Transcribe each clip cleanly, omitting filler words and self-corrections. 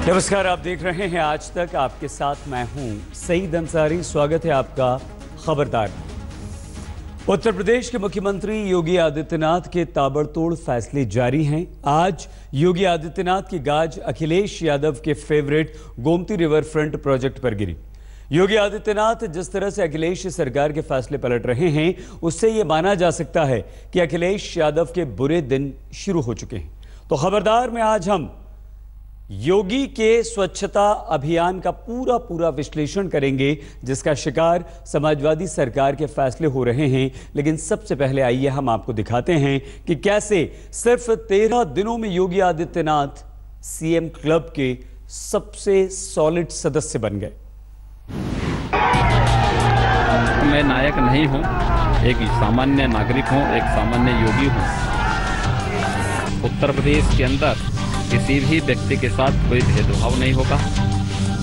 नमस्कार, आप देख रहे हैं आज तक। आपके साथ मैं हूं सईद अंसारी। स्वागत है आपका खबरदार। उत्तर प्रदेश के मुख्यमंत्री योगी आदित्यनाथ के ताबड़तोड़ फैसले जारी हैं। आज योगी आदित्यनाथ की गाज अखिलेश यादव के favourite Gomti river front project पर गिरी। योगी आदित्यनाथ जिस तरह से अखिलेश सरकार के फैसले पलट रहे हैं, उससे यह माना जा सकता है कि अखिलेश यादव के बुरे दिन शुरू हो चुके हैं। तो खबरदार में आज हम योगी के स्वच्छता अभियान का पूरा विश्लेषण करेंगे, जिसका शिकार समाजवादी सरकार के फैसले हो रहे हैं। लेकिन सबसे पहले आइए हम आपको दिखाते हैं कि कैसे सिर्फ 13 दिनों में योगी आदित्यनाथ सीएम क्लब के सबसे सॉलिड सदस्य बन गए। मैं नायक नहीं हूं, एक सामान्य नागरिक हूं, एक सामान्य योगी हूं। उत्तर प्रदेश के अंदर किसी भी व्यक्ति के साथ कोई भेदभाव नहीं होगा।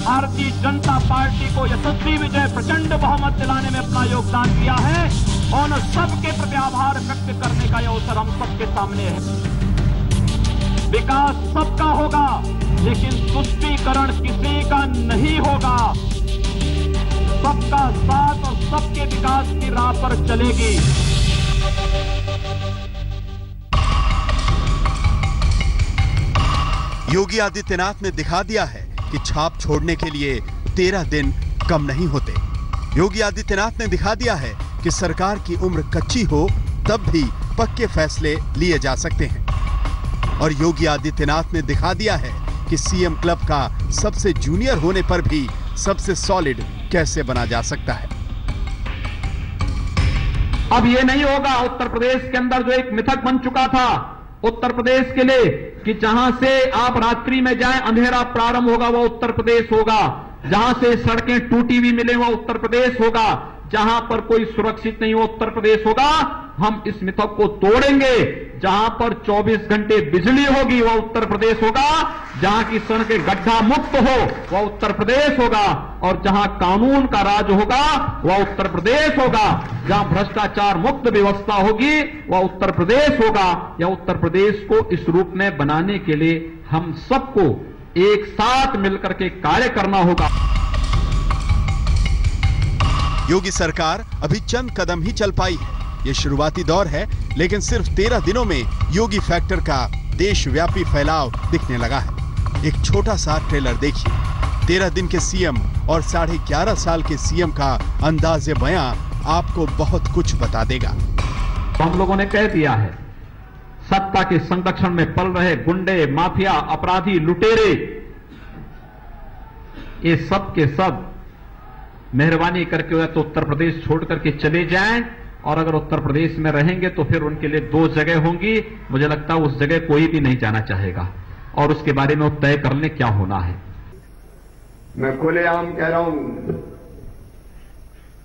भारतीय जनता पार्टी को यशस्वी विजय प्रचंड बहुमत दिलाने में अपना योगदान दिया है और सबके प्रति आभार व्यक्त करने का यह अवसर हम सबके सामने है। विकास सबका होगा, लेकिन तुष्टीकरण किसी का नहीं होगा। सबका साथ और सबके विकास की राह पर चलेगी। योगी आदित्यनाथ ने दिखा दिया है कि छाप छोड़ने के लिए 13 दिन कम नहीं होते। योगी आदित्यनाथ ने दिखा दिया है कि सरकार की उम्र कच्ची हो तब भी पक्के फैसले लिए जा सकते हैं। और योगी आदित्यनाथ ने दिखा दिया है कि सीएम क्लब का सबसे जूनियर होने पर भी सबसे सॉलिड कैसे बना जा सकता है। अब ये नहीं होगा उत्तर प्रदेश के अंदर जो एक मिथक बन चुका था उत्तर प्रदेश के लिए कि जहां से आप रात्रि में जाएं अंधेरा प्रारंभ होगा वह उत्तर प्रदेश होगा, जहां से सड़कें टूटी हुई मिले वह उत्तर प्रदेश होगा, जहां पर कोई सुरक्षित नहीं हो उत्तर प्रदेश होगा। हम इस मिथक को तोड़ेंगे। जहां पर 24 घंटे बिजली होगी वह उत्तर प्रदेश होगा, जहां की सड़कें गड्ढा मुक्त हो वह उत्तर प्रदेश होगा, और जहां कानून का राज होगा वह उत्तर प्रदेश होगा, जहां भ्रष्टाचार मुक्त व्यवस्था होगी वह उत्तर प्रदेश होगा। या उत्तर प्रदेश को इस रूप में बनाने के लिए हम सबको एक साथ मिलकर के कार्य करना होगा। योगी सरकार अभी चंद कदम ही चल पाई है। ये शुरुआती दौर है, लेकिन सिर्फ 13 दिनों में योगी फैक्टर का देशव्यापी फैलाव दिखने लगा है। एक छोटा सा ट्रेलर देखिए। 13 दिन के सीएम और 11.5 साल के सीएम का अंदाज़े बयां आपको बहुत कुछ बता देगा। हम लोगों ने कह दिया है, सत्ता के संरक्षण में पल रहे गुंडे, माफिया, अपराधी, लुटेरे, ये सब के सब मेहरबानी करके तो उत्तर प्रदेश छोड़ करके चले जाएं, और अगर उत्तर प्रदेश में रहेंगे तो फिर उनके लिए 2 जगह होंगी। मुझे लगता है उस जगह कोई भी नहीं जाना चाहेगा, और उसके बारे में वो तय कर लें क्या होना है। मैं खुलेआम कह रहा हूं,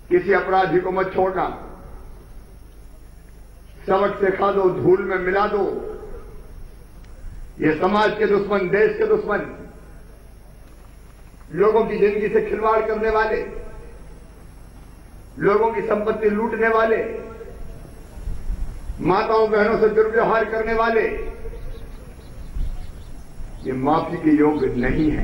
किसी अपराधी को मत छोड़ना। सबक सिखा दो, धूल में मिला दो। ये समाज के दुश्मन, देश के दुश्मन, लोगों की जिंदगी से खिलवाड़ करने वाले, लोगों की संपत्ति लूटने वाले, माताओं बहनों से दुर्व्यवहार करने वाले, ये माफी के योग्य नहीं है।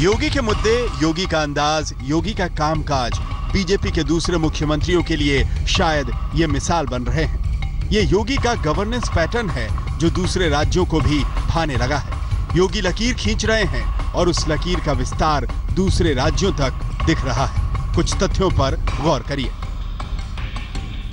योगी के मुद्दे, योगी का अंदाज, योगी का कामकाज बीजेपी के दूसरे मुख्यमंत्रियों के लिए शायद ये मिसाल बन रहे हैं। ये योगी का गवर्नेंस पैटर्न है जो दूसरे राज्यों को भी भाने लगा है। योगी लकीर खींच रहे हैं और उस लकीर का विस्तार दूसरे राज्यों तक दिख रहा है। कुछ तथ्यों पर गौर करिए।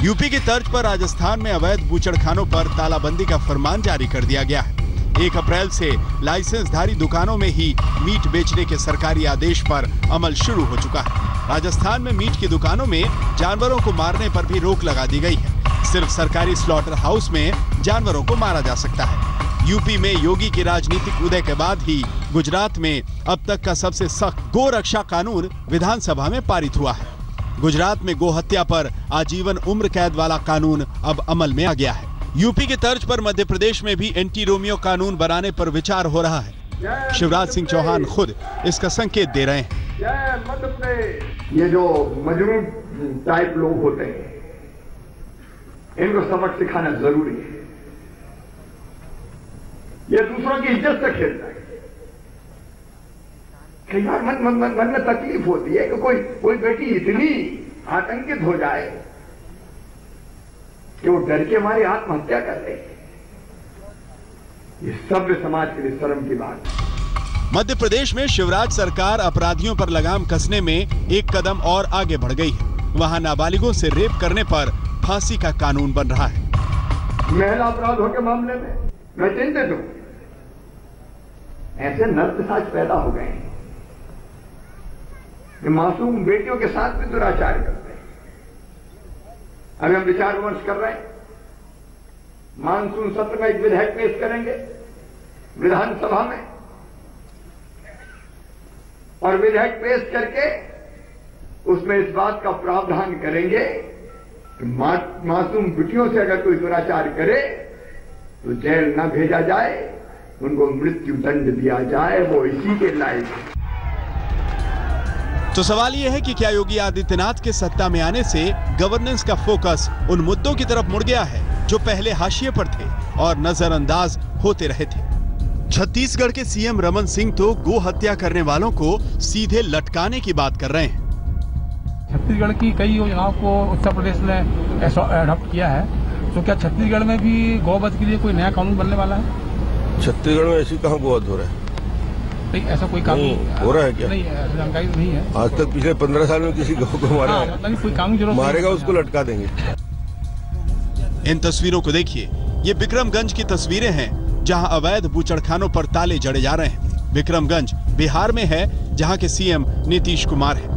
यूपी की तर्ज पर राजस्थान में अवैध बूचड़खानों पर तालाबंदी का फरमान जारी कर दिया गया है। 1 अप्रैल से लाइसेंसधारी दुकानों में ही मीट बेचने के सरकारी आदेश पर अमल शुरू हो चुका है। राजस्थान में मीट की दुकानों में जानवरों को मारने पर भी रोक लगा दी गई है। सिर्फ सरकारी स्लॉटर हाउस में जानवरों को मारा जा सकता है। यूपी में योगी की राजनीतिक उदय के बाद ही गुजरात में अब तक का सबसे सख्त गो रक्षा कानून विधानसभा में पारित हुआ है। गुजरात में गो हत्या पर आजीवन उम्र कैद वाला कानून अब अमल में आ गया है। यूपी की तर्ज पर मध्य प्रदेश में भी एंटी रोमियो कानून बनाने पर विचार हो रहा है। शिवराज सिंह चौहान खुद इसका संकेत दे रहे हैं। ये जो मजनू टाइप लोग होते हैं, इनको सबक सिखाना जरूरी है। ये दूसरों की इज्जत से खेलता है। कई बार मन में तकलीफ होती है कि कोई बेटी इतनी आतंकित हो जाए कि वो डर के मारे आत्महत्या कर ले। ये सभ्य समाज के लिए शर्म की बात है। मध्य प्रदेश में शिवराज सरकार अपराधियों पर लगाम कसने में एक कदम और आगे बढ़ गई है। वहां नाबालिगों से रेप करने पर फांसी का कानून बन रहा है। महिला अपराधों के मामले में मैं चिंतित हूं। ऐसे नरपिशाच पैदा हो गए हैं कि मासूम बेटियों के साथ भी दुराचार करते हैं। अभी हम विचार विमर्श कर रहे हैं। मानसून सत्र में एक विधेयक पेश करेंगे विधानसभा में, और विधेयक पेश करके उसमें इस बात का प्रावधान करेंगे कि मासूम बेटियों से अगर कोई दुराचार करे तो जेल न भेजा जाए, उनको मृत्यु दंड दिया जाए। वो इसी के लायक है। तो सवाल यह है कि क्या योगी आदित्यनाथ के सत्ता में आने से गवर्नेंस का फोकस उन मुद्दों की तरफ मुड़ गया है जो पहले हाशिए पर थे और नजरअंदाज होते रहे थे। छत्तीसगढ़ के सीएम रमन सिंह तो गो हत्या करने वालों को सीधे लटकाने की बात कर रहे हैं। छत्तीसगढ़ की कई योजनाओं को उत्तर प्रदेश ने अडॉप्ट किया है, तो क्या छत्तीसगढ़ में भी गौवध के लिए कोई नया कानून बनने वाला है? छत्तीसगढ़ में ऐसी कहाँ गौवध हो रहा है? नहीं, ऐसा कोई कानून हो रहा है क्या? नहीं, जानकारी नहीं है। आज तक पिछले 15 साल में किसी गौ को मारा है? मतलब कोई कानून जरूरत मारेगा उसको लटका देंगे। इन तस्वीरों को देखिए, ये विक्रमगंज की तस्वीरें हैं जहां अवैध बूचड़खानों पर ताले जड़े जा रहे हैं। विक्रमगंज बिहार में है, जहां के सीएम नीतीश कुमार है।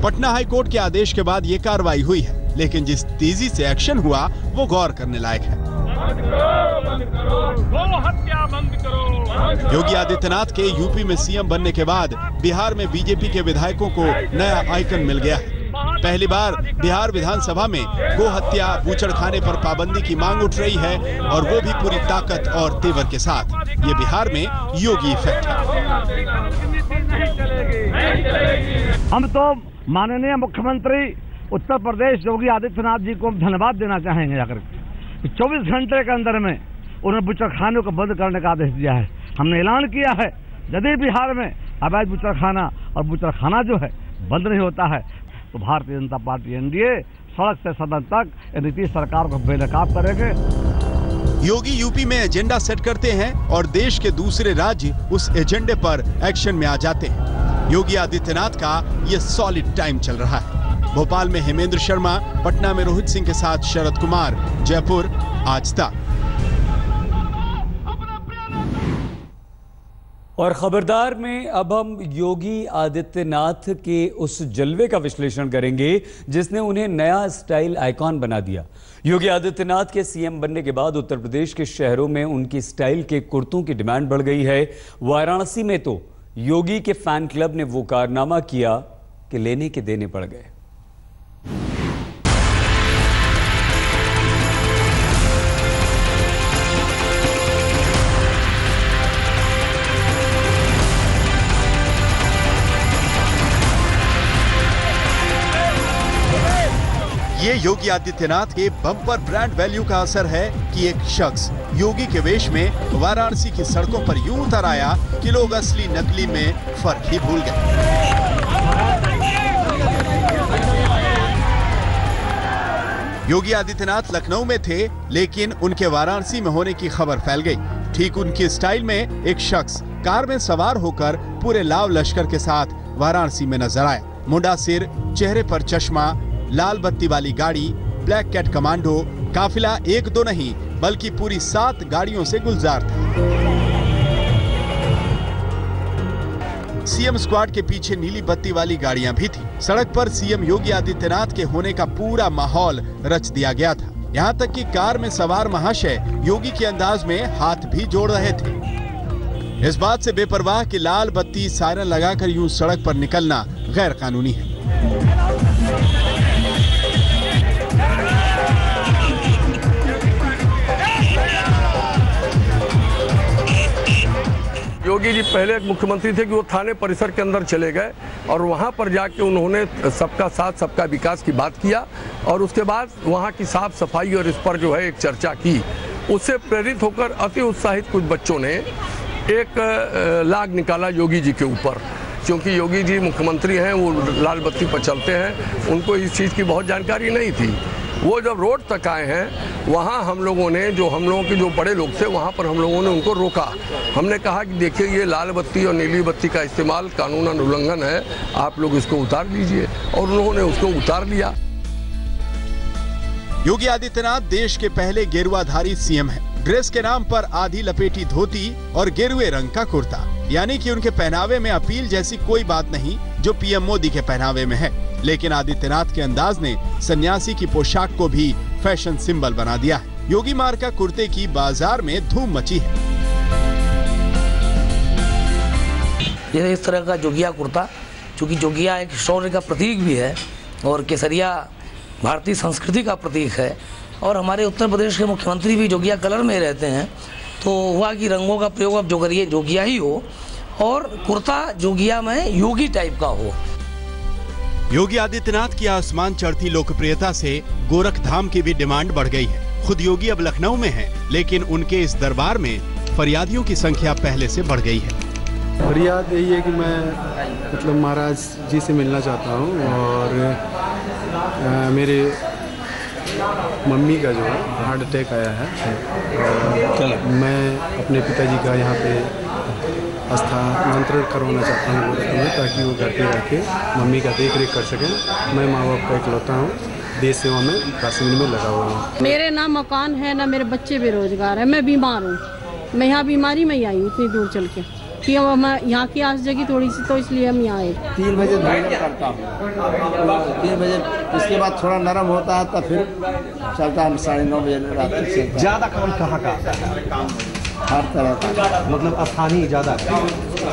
पटना हाई कोर्ट के आदेश के बाद ये कार्रवाई हुई है, लेकिन जिस तेजी से एक्शन हुआ वो गौर करने लायक है। योगी आदित्यनाथ के यूपी में सीएम बनने के बाद बिहार में बीजेपी के विधायकों को नया आइकन मिल गया है। पहली बार बिहार विधानसभा में गो हत्या बूचड़खाने पर पाबंदी की मांग उठ रही है, और वो भी पूरी ताकत और तेवर के साथ। ये बिहार में योगी इफेक्ट है। हम तो माननीय मुख्यमंत्री उत्तर प्रदेश योगी आदित्यनाथ जी को धन्यवाद देना चाहेंगे जाकर 24 घंटे के अंदर में उन्होंने बूचड़खानों को बंद करने का आदेश दिया है। हमने ऐलान किया है यदि बिहार में अवैध बूचड़खाना और बूचड़खाना जो है बंद नहीं होता है तो भारतीय जनता पार्टी एनडीए सड़क से सदन तक नीतीश सरकार को बेनकाब करेंगे। योगी यूपी में एजेंडा सेट करते हैं और देश के दूसरे राज्य उस एजेंडे पर एक्शन में आ जाते हैं। योगी आदित्यनाथ का ये सॉलिड टाइम चल रहा है। भोपाल में हेमेंद्र शर्मा, पटना में रोहित सिंह के साथ शरद कुमार, जयपुर आज तक। और खबरदार में अब हम योगी आदित्यनाथ के उस जलवे का विश्लेषण करेंगे जिसने उन्हें नया स्टाइल आइकॉन बना दिया। योगी आदित्यनाथ के सीएम बनने के बाद उत्तर प्रदेश के शहरों में उनकी स्टाइल के कुर्तों की डिमांड बढ़ गई है। वाराणसी में तो योगी के फैन क्लब ने वो कारनामा किया कि लेने के देने पड़ गए। ये योगी आदित्यनाथ के बम्पर ब्रांड वैल्यू का असर है कि एक शख्स योगी के वेश में वाराणसी की सड़कों पर यूं उतर आया कि लोग असली नकली में फर्क ही भूल गए। योगी आदित्यनाथ लखनऊ में थे, लेकिन उनके वाराणसी में होने की खबर फैल गई। ठीक उनकी स्टाइल में एक शख्स कार में सवार होकर पूरे लाव लश्कर के साथ वाराणसी में नजर आया। मुंडा सिर, चेहरे पर चश्मा, लाल बत्ती वाली गाड़ी, ब्लैक कैट कमांडो, काफिला एक दो नहीं बल्कि पूरी 7 गाड़ियों से गुलजार था। सीएम स्क्वाड के पीछे नीली बत्ती वाली गाड़ियां भी थी। सड़क पर सीएम योगी आदित्यनाथ के होने का पूरा माहौल रच दिया गया था। यहां तक कि कार में सवार महाशय योगी के अंदाज में हाथ भी जोड़ रहे थे। इस बात से बेपरवाह कि लाल बत्ती सायरन लगाकर यूं सड़क पर निकलना गैर कानूनी है। योगी जी पहले एक मुख्यमंत्री थे कि वो थाने परिसर के अंदर चले गए और वहाँ पर जाके उन्होंने सबका साथ सबका विकास की बात किया, और उसके बाद वहाँ की साफ सफाई और इस पर जो है एक चर्चा की। उससे प्रेरित होकर अति उत्साहित कुछ बच्चों ने एक लाग निकाला योगी जी के ऊपर। क्योंकि योगी जी मुख्यमंत्री हैं, वो लाल बत्ती पर चलते हैं, उनको इस चीज़ की बहुत जानकारी नहीं थी। वो जब रोड तक आए हैं, वहाँ हम लोगों ने, जो हम लोगों के जो बड़े लोग थे, वहाँ पर हम लोगों ने उनको रोका। हमने कहा कि देखिए, ये लाल बत्ती और नीली बत्ती का इस्तेमाल कानूनन उल्लंघन है, आप लोग इसको उतार लीजिए, और उन्होंने उसको उतार लिया। योगी आदित्यनाथ देश के पहले गेरुआधारी सीएम हैं। ड्रेस के नाम पर आधी लपेटी धोती और गेरुए रंग का कुर्ता, यानी कि उनके पहनावे में अपील जैसी कोई बात नहीं जो पीएम मोदी के पहनावे में है। लेकिन आदित्यनाथ के अंदाज ने सन्यासी की पोशाक को भी फैशन सिंबल बना दिया है। योगी मार्का कुर्ते की बाजार में धूम मची है। ये इस तरह का जोगिया कुर्ता, चूंकि जोगिया एक शौर्य का प्रतीक भी है और केसरिया भारतीय संस्कृति का प्रतीक है, और हमारे उत्तर प्रदेश के मुख्यमंत्री भी जोगिया कलर में रहते हैं, तो हुआ कि रंगों का प्रयोग अब जो करिए जोगिया ही हो, और कुर्ता जोगिया में योगी टाइप का हो। योगी आदित्यनाथ की आसमान चढ़ती लोकप्रियता से गोरखधाम की भी डिमांड बढ़ गई है। खुद योगी अब लखनऊ में हैं, लेकिन उनके इस दरबार में फरियादियों की संख्या पहले से बढ़ गई है। फरियाद यही है कि मैं मतलब महाराज जी से मिलना चाहता हूँ, और मेरे मम्मी का जो है हार्ट अटैक आया है, और मैं अपने पिताजी का यहाँ पे स्थानांतरण करवाना चाहता हूँ गोरखपुर में, ताकि वो घर पे रह के मम्मी का देख रेख कर सकें। मैं माँ बाप का इकलौता हूँ, देश सेवा में कश्मीर में लगा हुआ हूँ। मेरे ना मकान है ना मेरे बच्चे बेरोजगार है, मैं बीमार हूँ। मैं यहाँ बीमारी में ही आई हूँ इतनी दूर चल के, कि मैं यहाँ की आस जगी थोड़ी सी, तो इसलिए हम यहाँ आए। 3 बजे भोजन करता हूँ, 3 बजे, इसके बाद थोड़ा नरम होता है तो फिर चलता है 9:30 बजे रात तक। ज़्यादा काम कहाँ का आता है? हर तरह का, मतलब स्थानीय ज़्यादा?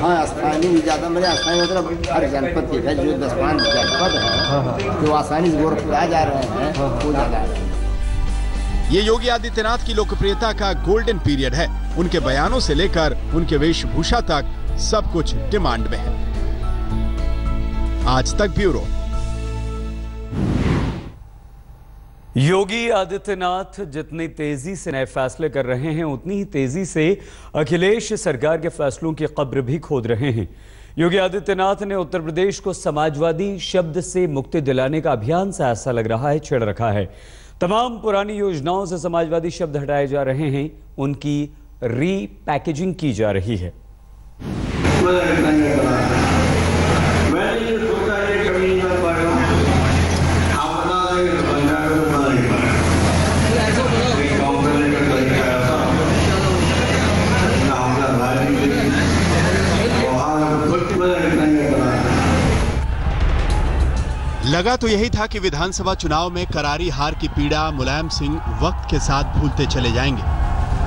हाँ, स्थानीय ज़्यादा, मेरे स्थानीय मतलब हर जनपद के है, जो 10-5 जनपद है जो आसानी से गोरखपुर आ जा रहे हैं, वो ज़्यादा है। ये योगी आदित्यनाथ की लोकप्रियता का गोल्डन पीरियड है। उनके बयानों से लेकर उनके वेशभूषा तक सब कुछ डिमांड में है। आज तक ब्यूरो। योगी आदित्यनाथ जितनी तेजी से नए फैसले कर रहे हैं, उतनी ही तेजी से अखिलेश सरकार के फैसलों की कब्र भी खोद रहे हैं। योगी आदित्यनाथ ने उत्तर प्रदेश को समाजवादी शब्द से मुक्ति दिलाने का अभियान सा ऐसा लग रहा है छेड़ रखा है। तमाम पुरानी योजनाओं से समाजवादी शब्द हटाए जा रहे हैं, उनकी रीपैकेजिंग की जा रही है। लगा तो यही था कि विधानसभा चुनाव में करारी हार की पीड़ा मुलायम सिंह वक्त के साथ भूलते चले जाएंगे,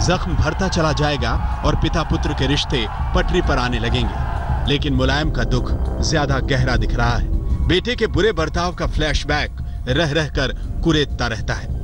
जख्म भरता चला जाएगा और पिता पुत्र के रिश्ते पटरी पर आने लगेंगे। लेकिन मुलायम का दुख ज्यादा गहरा दिख रहा है। बेटे के बुरे बर्ताव का फ्लैशबैक रह रहकर कुरेदता रहता है।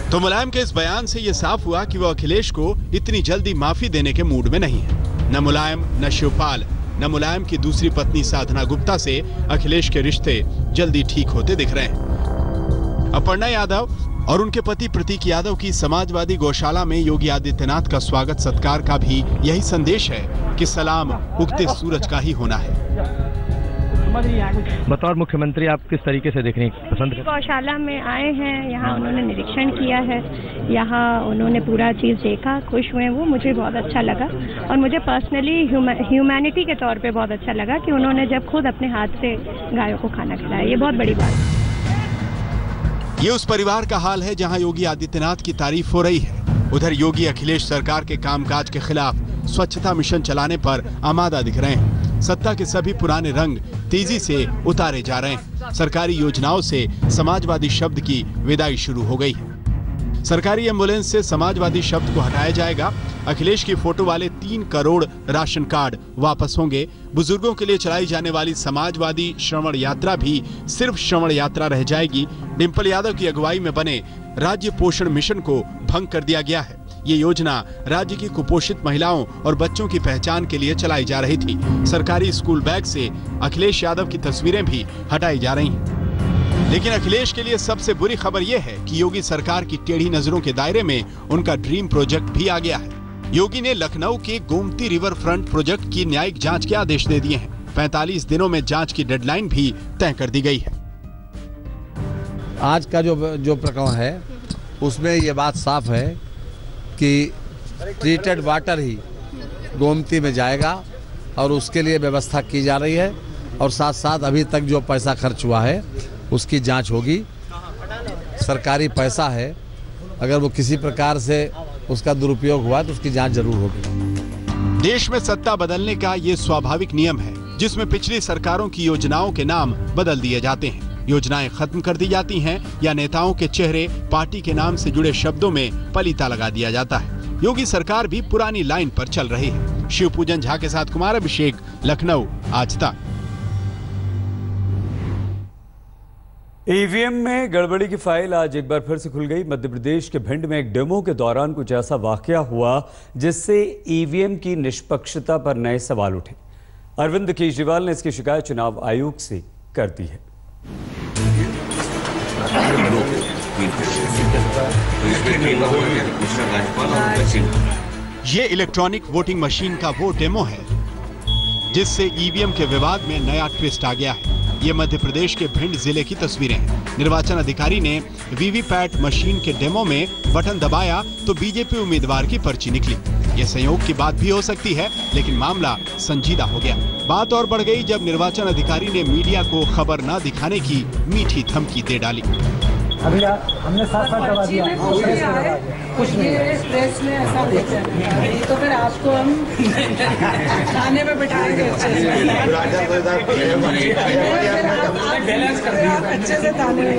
तो मुलायम के इस बयान से यह साफ हुआ कि वो अखिलेश को इतनी जल्दी माफी देने के मूड में नहीं है। न मुलायम, न शिवपाल, न मुलायम की दूसरी पत्नी साधना गुप्ता से अखिलेश के रिश्ते जल्दी ठीक होते दिख रहे हैं। अपर्णा यादव और उनके पति प्रतीक यादव की समाजवादी गौशाला में योगी आदित्यनाथ का स्वागत सत्कार का भी यही संदेश है कि सलाम उगते सूरज का ही होना है। बतौर मुख्यमंत्री आप किस तरीके से देखने पसंद करते हैं? गौशाला में आए हैं, यहाँ उन्होंने निरीक्षण किया है, यहाँ उन्होंने पूरा चीज़ देखा, खुश हुए, वो मुझे बहुत अच्छा लगा। और मुझे पर्सनली ह्यूमैनिटी के तौर पे बहुत अच्छा लगा कि उन्होंने जब खुद अपने हाथ से गायों को खाना खिलाया, ये बहुत बड़ी बात है। ये उस परिवार का हाल है जहाँ योगी आदित्यनाथ की तारीफ हो रही है। उधर योगी अखिलेश सरकार के कामकाज के खिलाफ स्वच्छता मिशन चलाने पर आमादा दिख रहे हैं। सत्ता के सभी पुराने रंग तेजी से उतारे जा रहे हैं। सरकारी योजनाओं से समाजवादी शब्द की विदाई शुरू हो गई है। सरकारी एम्बुलेंस से समाजवादी शब्द को हटाया जाएगा। अखिलेश की फोटो वाले 3 करोड़ राशन कार्ड वापस होंगे। बुजुर्गों के लिए चलाई जाने वाली समाजवादी श्रवण यात्रा भी सिर्फ श्रवण यात्रा रह जाएगी। डिंपल यादव की अगुवाई में बने राज्य पोषण मिशन को भंग कर दिया गया है। ये योजना राज्य की कुपोषित महिलाओं और बच्चों की पहचान के लिए चलाई जा रही थी। सरकारी स्कूल बैग से अखिलेश यादव की तस्वीरें भी हटाई जा रही हैं। लेकिन अखिलेश के लिए सबसे बुरी खबर यह है कि योगी सरकार की टेढ़ी नजरों के दायरे में उनका ड्रीम प्रोजेक्ट भी आ गया है। योगी ने लखनऊ के गोमती रिवर फ्रंट प्रोजेक्ट की न्यायिक जांच के आदेश दे दिए हैं। 45 दिनों में जांच की डेडलाइन भी तय कर दी गई है। आज का जो प्रकरण है उसमें ये बात साफ है कि ट्रीटेड वाटर ही गोमती में जाएगा और उसके लिए व्यवस्था की जा रही है और साथ साथ अभी तक जो पैसा खर्च हुआ है उसकी जांच होगी। सरकारी पैसा है, अगर वो किसी प्रकार से उसका दुरुपयोग हुआ तो उसकी जांच जरूर होगी। देश में सत्ता बदलने का ये स्वाभाविक नियम है जिसमें पिछली सरकारों की योजनाओं के नाम बदल दिए जाते हैं, योजनाएं खत्म कर दी जाती हैं या नेताओं के चेहरे पार्टी के नाम से जुड़े शब्दों में पलीता लगा दिया जाता है। योगी सरकार भी पुरानी लाइन पर चल रही है। शिवपूजन झा के साथ कुमार अभिषेक, लखनऊ, आज तक। ईवीएम में गड़बड़ी की फाइल आज एक बार फिर से खुल गई। मध्य प्रदेश के भिंड में एक डेमो के दौरान कुछ ऐसा वाकया हुआ जिससे ईवीएम की निष्पक्षता पर नए सवाल उठे। अरविंद केजरीवाल ने इसकी शिकायत चुनाव आयोग से कर दी है। ये इलेक्ट्रॉनिक वोटिंग मशीन का वो डेमो है जिससे ईवीएम के विवाद में नया ट्विस्ट आ गया है। ये मध्य प्रदेश के भिंड जिले की तस्वीरें हैं। निर्वाचन अधिकारी ने वीवीपैट मशीन के डेमो में बटन दबाया तो बीजेपी उम्मीदवार की पर्ची निकली। ये संयोग की बात भी हो सकती है, लेकिन मामला संजीदा हो गया। बात और बढ़ गई जब निर्वाचन अधिकारी ने मीडिया को खबर न दिखाने की मीठी धमकी दे डाली। अभी हमने साथ दबा दिया, कुछ नहीं प्रेस में ऐसा होता है तो फिर आपको हम थाने में बिठाएंगे अच्छे से थाने में।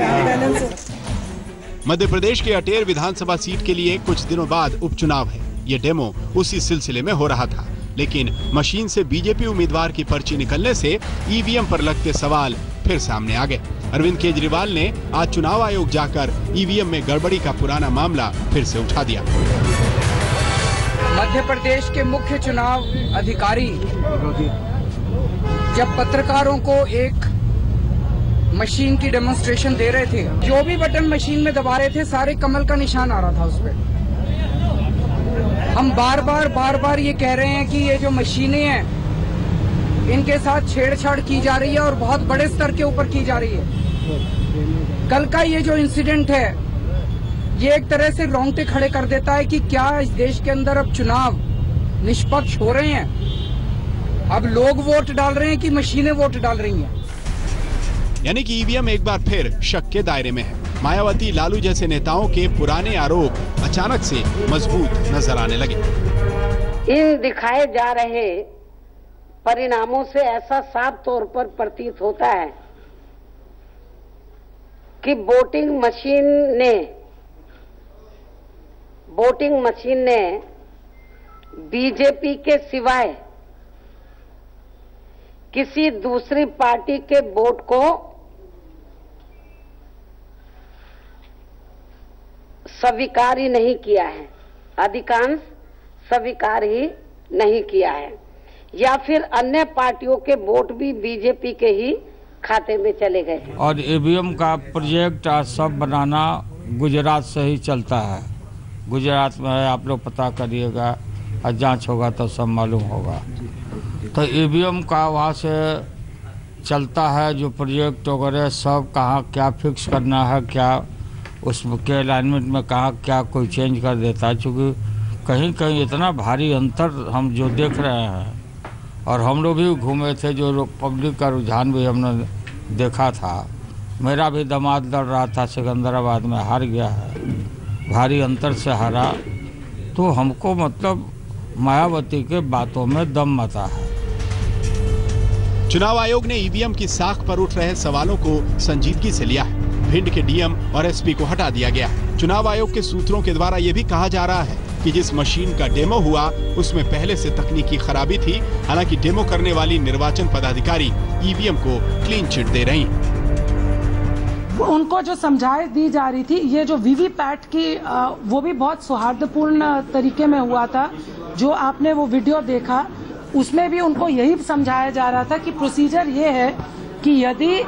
मध्य प्रदेश के अटेर विधानसभा सीट के लिए कुछ दिनों बाद उपचुनाव है। ये डेमो उसी सिलसिले में हो रहा था, लेकिन मशीन से बीजेपी उम्मीदवार की पर्ची निकलने से ईवीएम पर लगते सवाल फिर सामने आ गए। अरविंद केजरीवाल ने आज चुनाव आयोग जाकर ईवीएम में गड़बड़ी का पुराना मामला फिर से उठा दिया। मध्य प्रदेश के मुख्य चुनाव अधिकारी जब पत्रकारों को एक मशीन की डेमोन्स्ट्रेशन दे रहे थे, जो भी बटन मशीन में दबा रहे थे सारे कमल का निशान आ रहा था उस पर। हम बार बार ये कह रहे हैं कि ये जो मशीनें हैं इनके साथ छेड़छाड़ की जा रही है और बहुत बड़े स्तर के ऊपर की जा रही है। कल का ये जो इंसिडेंट है ये एक तरह से रोंगटे खड़े कर देता है कि क्या इस देश के अंदर अब चुनाव निष्पक्ष हो रहे हैं? अब लोग वोट डाल रहे हैं कि मशीनें वोट डाल रही हैं? यानी कि ईवीएम एक बार फिर शक के दायरे में है। मायावती, लालू जैसे नेताओं के पुराने आरोप अचानक से मजबूत नजर आने लगे। इन दिखाए जा रहे परिणामों से ऐसा साफ तौर पर प्रतीत होता है कि वोटिंग मशीन ने बीजेपी के सिवाय किसी दूसरी पार्टी के वोट को स्वीकार ही नहीं किया है, अधिकांश स्वीकार ही नहीं किया है, या फिर अन्य पार्टियों के वोट भी बीजेपी के ही खाते में चले गए। और ईवीएम का प्रोजेक्ट सब बनाना गुजरात से ही चलता है। गुजरात में है, आप लोग पता करिएगा और जांच होगा तो सब मालूम होगा। तो ईवीएम का वहाँ से चलता है जो प्रोजेक्ट वगैरह सब, कहाँ क्या फिक्स करना है, क्या उसके अलाइनमेंट में कहाँ क्या कोई चेंज कर देता है। चूँकि कहीं कहीं इतना भारी अंतर हम जो देख रहे हैं, और हम लोग भी घूमे थे, जो पब्लिक का रुझान भी हमने देखा था। मेरा भी दामाद लड़ रहा था, सिकंदराबाद में हार गया है, भारी अंतर से हारा। तो हमको मतलब मायावती के बातों में दम मता है। चुनाव आयोग ने ईवीएम की साख पर उठ रहे सवालों को संजीदगी से लिया है। भिंड के डीएम और एसपी को हटा दिया गया है। चुनाव आयोग के सूत्रों के द्वारा यह भी कहा जा रहा है कि जिस मशीन का डेमो हुआ उसमें पहले से तकनीकी खराबी थी। हालांकि डेमो करने वाली निर्वाचन पदाधिकारी ईवीएम को क्लीन चिट दे रही हैं। उनको जो समझाई दी जा रही थी, ये जो वीवीपैट की वो भी बहुत सौहार्दपूर्ण तरीके में हुआ था। जो आपने वो वीडियो देखा उसमें भी उनको यही समझाया जा रहा था कि प्रोसीजर ये है कि यदि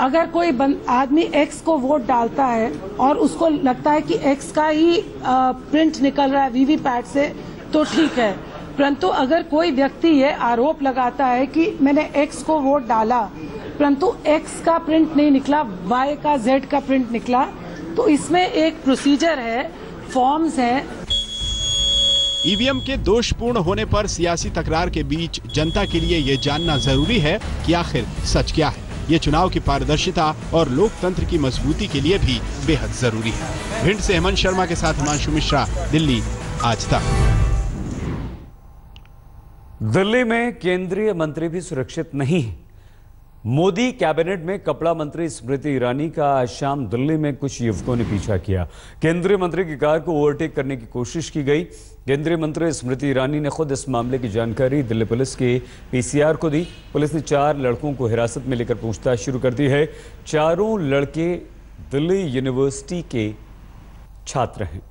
अगर कोई आदमी एक्स को वोट डालता है और उसको लगता है कि एक्स का ही प्रिंट निकल रहा है वीवीपैट से तो ठीक है, परंतु अगर कोई व्यक्ति ये आरोप लगाता है कि मैंने एक्स को वोट डाला परंतु एक्स का प्रिंट नहीं निकला, वाई का जेड का प्रिंट निकला, तो इसमें एक प्रोसीजर है, फॉर्म्स है। ईवीएम के दोषपूर्ण होने पर सियासी तकरार के बीच जनता के लिए ये जानना जरूरी है कि आखिर सच क्या है। ये चुनाव की पारदर्शिता और लोकतंत्र की मजबूती के लिए भी बेहद जरूरी है। भिंड से हेमंत शर्मा के साथ हिमांशु मिश्रा, दिल्ली आज तक। दिल्ली में केंद्रीय मंत्री भी सुरक्षित नहीं है। मोदी कैबिनेट में कपड़ा मंत्री स्मृति ईरानी का आज शाम दिल्ली में कुछ युवकों ने पीछा किया। केंद्रीय मंत्री की कार को ओवरटेक करने की कोशिश की गई। केंद्रीय मंत्री स्मृति ईरानी ने खुद इस मामले की जानकारी दिल्ली पुलिस के पीसीआर को दी। पुलिस ने 4 लड़कों को हिरासत में लेकर पूछताछ शुरू कर दी है। चारों लड़के दिल्ली यूनिवर्सिटी के छात्र हैं।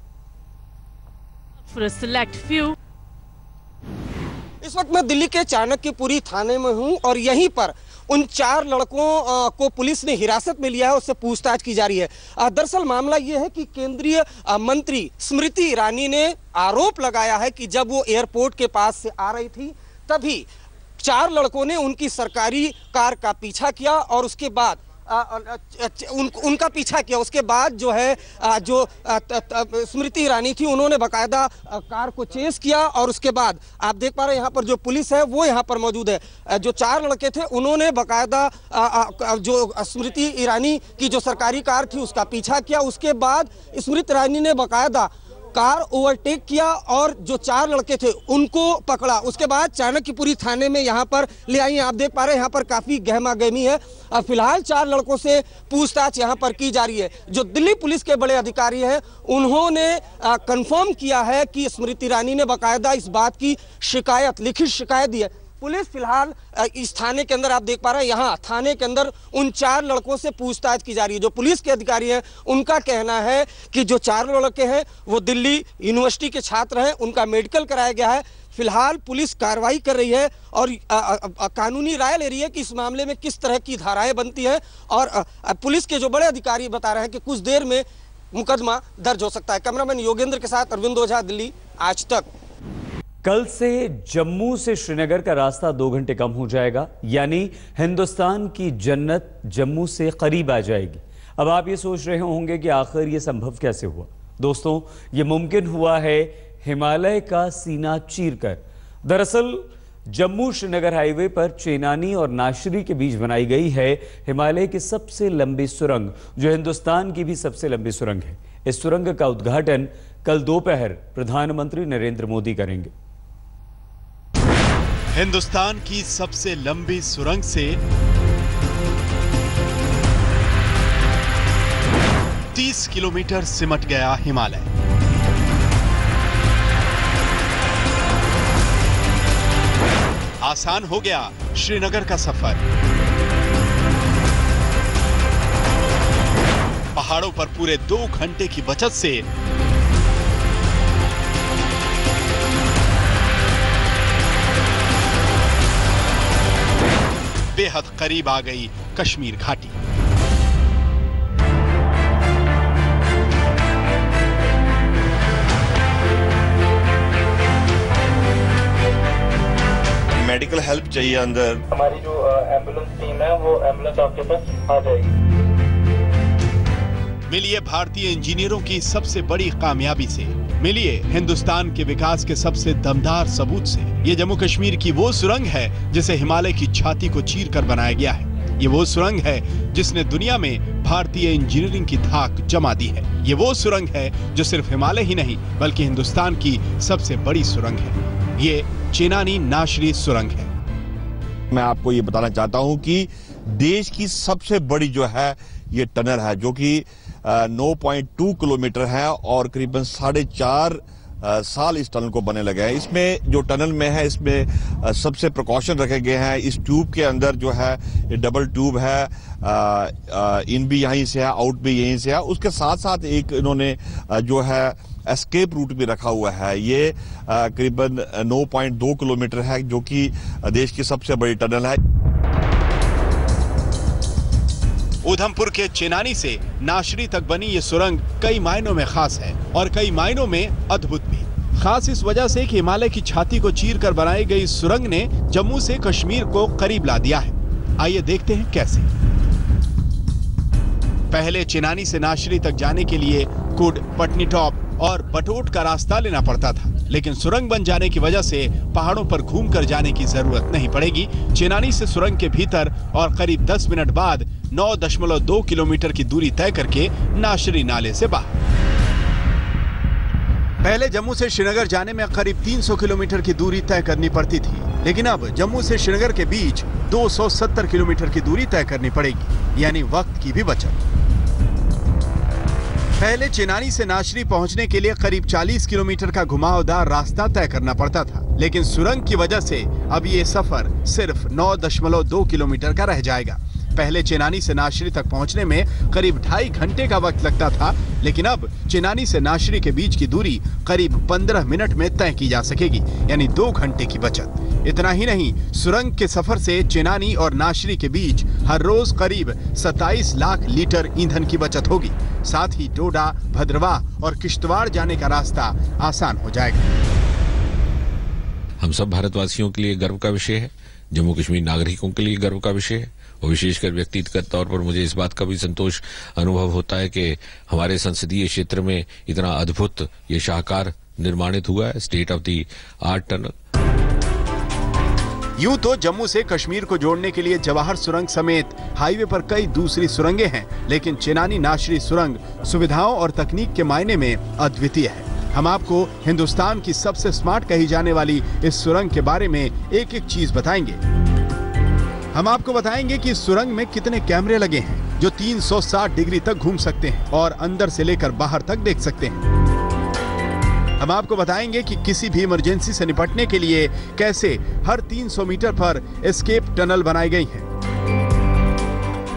इस वक्त मैं दिल्ली के चाणक्यपुरी थाने में हूं और यहीं पर उन 4 लड़कों को पुलिस ने हिरासत में लिया है, उससे पूछताछ की जा रही है। दरअसल मामला यह है कि केंद्रीय मंत्री स्मृति ईरानी ने आरोप लगाया है कि जब वो एयरपोर्ट के पास से आ रही थी तभी 4 लड़कों ने उनकी सरकारी कार का पीछा किया और उसके बाद उनका पीछा किया। उसके बाद जो है जो स्मृति ईरानी थी उन्होंने बकायदा कार को चेस किया और उसके बाद आप देख पा रहे हैं यहाँ पर जो पुलिस है वो यहाँ पर मौजूद है। जो 4 लड़के थे उन्होंने बकायदा जो स्मृति ईरानी की जो सरकारी कार थी उसका पीछा किया। उसके बाद स्मृति ईरानी ने बकायदा कार ओवरटेक किया और जो 4 लड़के थे उनको पकड़ा। उसके बाद चाणक्यपुरी थाने में यहाँ पर ले आई। आप देख पा रहे हैं यहाँ पर काफी गहमा गहमी है। फिलहाल 4 लड़कों से पूछताछ यहाँ पर की जा रही है। जो दिल्ली पुलिस के बड़े अधिकारी हैं उन्होंने कंफर्म किया है कि स्मृति ईरानी ने बकायदा इस बात की शिकायत, लिखित शिकायत दी है। पुलिस फिलहाल इस थाने के अंदर आप देख पा रहे हैं, यहाँ थाने के अंदर उन 4 लड़कों से पूछताछ की जा रही है। जो पुलिस के अधिकारी हैं उनका कहना है कि जो 4 लड़के हैं वो दिल्ली यूनिवर्सिटी के छात्र हैं, उनका मेडिकल कराया गया है। फिलहाल पुलिस कार्रवाई कर रही है और कानूनी राय ले रही है कि इस मामले में किस तरह की धाराएं बनती हैं और पुलिस के जो बड़े अधिकारी बता रहे हैं कि कुछ देर में मुकदमा दर्ज हो सकता है। कैमरामैन योगेंद्र के साथ अरविंद ओझा, दिल्ली आज तक। कल से जम्मू से श्रीनगर का रास्ता 2 घंटे कम हो जाएगा, यानी हिंदुस्तान की जन्नत जम्मू से करीब आ जाएगी। अब आप ये सोच रहे होंगे कि आखिर ये संभव कैसे हुआ। दोस्तों, ये मुमकिन हुआ है हिमालय का सीना चीरकर। दरअसल जम्मू श्रीनगर हाईवे पर चेनानी और नाशरी के बीच बनाई गई है हिमालय की सबसे लंबी सुरंग, जो हिंदुस्तान की भी सबसे लंबी सुरंग है। इस सुरंग का उद्घाटन कल दोपहर प्रधानमंत्री नरेंद्र मोदी करेंगे। हिंदुस्तान की सबसे लंबी सुरंग से 30 किलोमीटर सिमट गया हिमालय। आसान हो गया श्रीनगर का सफर। पहाड़ों पर पूरे 2 घंटे की बचत से बेहद करीब आ गई कश्मीर घाटी। मेडिकल हेल्प चाहिए अंदर, हमारी जो एम्बुलेंस टीम है वो एम्बुलेंस आपके पास आ जाएगी। मिलिए भारतीय इंजीनियरों की सबसे बड़ी कामयाबी से, मिलिए हिंदुस्तान के विकास के सबसे दमदार सबूत से। ये जम्मू कश्मीर की वो सुरंग है जिसे हिमालय की छाती को चीरकर बनाया गया है। ये वो सुरंग है जिसने दुनिया में भारतीय इंजीनियरिंग की धाक जमा दी है। ये वो सुरंग है जो सिर्फ हिमालय ही नहीं बल्कि हिंदुस्तान की सबसे बड़ी सुरंग है। ये चेनानी नाशरी सुरंग है। मैं आपको ये बताना चाहता हूं कि देश की सबसे बड़ी जो है ये टनल है, जो कि 9.2 किलोमीटर है और करीबन 4.5 साल इस टनल को बने लगे हैं। इसमें जो टनल में है इसमें सबसे प्रिकॉशन रखे गए हैं। इस ट्यूब के अंदर जो है ये डबल ट्यूब है, इन भी यहीं से है, आउट भी यहीं से है। उसके साथ साथ एक इन्होंने जो है एस्केप रूट भी रखा हुआ है। ये करीबन 9.2 किलोमीटर है, जो कि देश की सबसे बड़ी टनल है। उधमपुर के चेनानी से नाशरी तक बनी ये सुरंग कई मायनों में खास है और कई मायनों में अद्भुत भी। खास इस वजह से कि हिमालय की छाती को चीरकर बनाई गई सुरंग ने जम्मू से कश्मीर को करीब ला दिया है। आइए देखते हैं कैसे। पहले चेनानी से नाशरी तक जाने के लिए कुड, पटनी टॉप और बटोट का रास्ता लेना पड़ता था, लेकिन सुरंग बन जाने की वजह से पहाड़ों पर घूमकर जाने की जरूरत नहीं पड़ेगी। चेनानी से सुरंग के भीतर और करीब 10 मिनट बाद 9.2 किलोमीटर की दूरी तय करके नाशरी नाले से बाहर। पहले जम्मू से श्रीनगर जाने में करीब 300 किलोमीटर की दूरी तय करनी पड़ती थी, लेकिन अब जम्मू से श्रीनगर के बीच 270 किलोमीटर की दूरी तय करनी पड़ेगी, यानी वक्त की भी बचत। पहले चेनानी से नाशरी पहुंचने के लिए करीब 40 किलोमीटर का घुमावदार रास्ता तय करना पड़ता था, लेकिन सुरंग की वजह से अब ये सफर सिर्फ 9.2 किलोमीटर का रह जाएगा। पहले चेनानी से नाशरी तक पहुंचने में करीब 2.5 घंटे का वक्त लगता था, लेकिन अब चेनानी से नाशरी के बीच की दूरी करीब 15 मिनट में तय की जा सकेगी, यानी 2 घंटे की बचत। इतना ही नहीं, सुरंग के सफर से चेनानी और नाशरी के बीच हर रोज करीब 27 लाख लीटर ईंधन की बचत होगी। साथ ही डोडा, भद्रवाह और किश्तवाड़ जाने का रास्ता आसान हो जाएगा। हम सब भारतवासियों के लिए गर्व का विषय है, जम्मू कश्मीर नागरिकों के लिए गर्व का विषय है और विशेषकर व्यक्तिगत तौर पर मुझे इस बात का भी संतोष अनुभव होता है कि हमारे संसदीय क्षेत्र में इतना अद्भुत ये शाहकार निर्माणित हुआ है, state of the art tunnel. यूं तो जम्मू से कश्मीर को जोड़ने के लिए जवाहर सुरंग समेत हाईवे पर कई दूसरी सुरंगें हैं, लेकिन चेनानी नाशरी सुरंग सुविधाओं और तकनीक के मायने में अद्वितीय है। हम आपको हिंदुस्तान की सबसे स्मार्ट कही जाने वाली इस सुरंग के बारे में एक एक चीज बताएंगे। हम आपको बताएंगे कि इस सुरंग में कितने कैमरे लगे हैं जो 360 डिग्री तक घूम सकते हैं और अंदर से लेकर बाहर तक देख सकते हैं। हम आपको बताएंगे कि किसी भी इमरजेंसी से निपटने के लिए कैसे हर 300 मीटर पर एस्केप टनल बनाई गई हैं।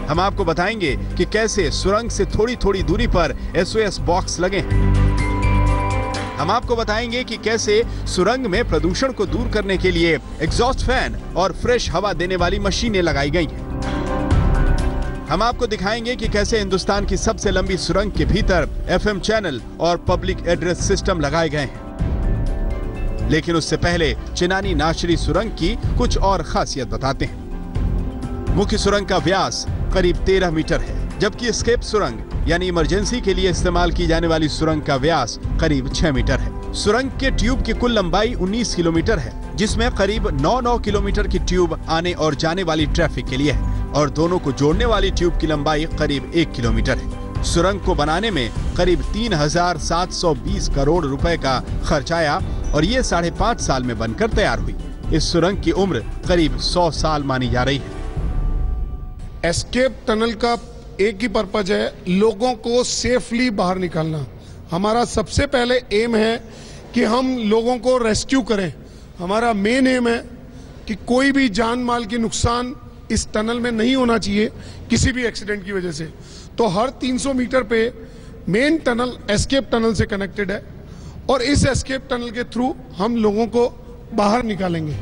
हम आपको बताएंगे कि कैसे सुरंग से थोड़ी थोड़ी दूरी पर SOS बॉक्स लगे हैं। हम आपको बताएंगे कि कैसे सुरंग में प्रदूषण को दूर करने के लिए एग्जॉस्ट फैन और फ्रेश हवा देने वाली मशीनें लगाई गई हैं। हम आपको दिखाएंगे कि कैसे हिंदुस्तान की सबसे लंबी सुरंग के भीतर FM चैनल और पब्लिक एड्रेस सिस्टम लगाए गए हैं। लेकिन उससे पहले चेनानी नाशरी सुरंग की कुछ और खासियत बताते हैं। मुख्य सुरंग का व्यास करीब 13 मीटर है, जबकि एस्केप सुरंग यानी इमरजेंसी के लिए इस्तेमाल की जाने वाली सुरंग का व्यास करीब 6 मीटर है। सुरंग के ट्यूब की कुल लंबाई 19 किलोमीटर है, जिसमें करीब 9 किलोमीटर की ट्यूब आने और जाने वाली ट्रैफिक के लिए है और दोनों को जोड़ने वाली ट्यूब की लंबाई करीब 1 किलोमीटर है। सुरंग को बनाने में करीब 3,720 करोड़ रुपए का खर्च आया और ये 5.5 साल में बनकर तैयार हुई। इस सुरंग की उम्र करीब 100 साल मानी जा रही है। एस्केप टनल का एक ही पर्पज है, लोगों को सेफली बाहर निकालना। हमारा सबसे पहले एम है कि हम लोगों को रेस्क्यू करें। हमारा मेन एम है कि कोई भी जान माल की नुकसान इस टनल में नहीं होना चाहिए किसी भी एक्सीडेंट की वजह से। तो हर 300 मीटर पे मेन टनल एस्केप टनल से कनेक्टेड है और इस एस्केप टनल के थ्रू हम लोगों को बाहर निकालेंगे।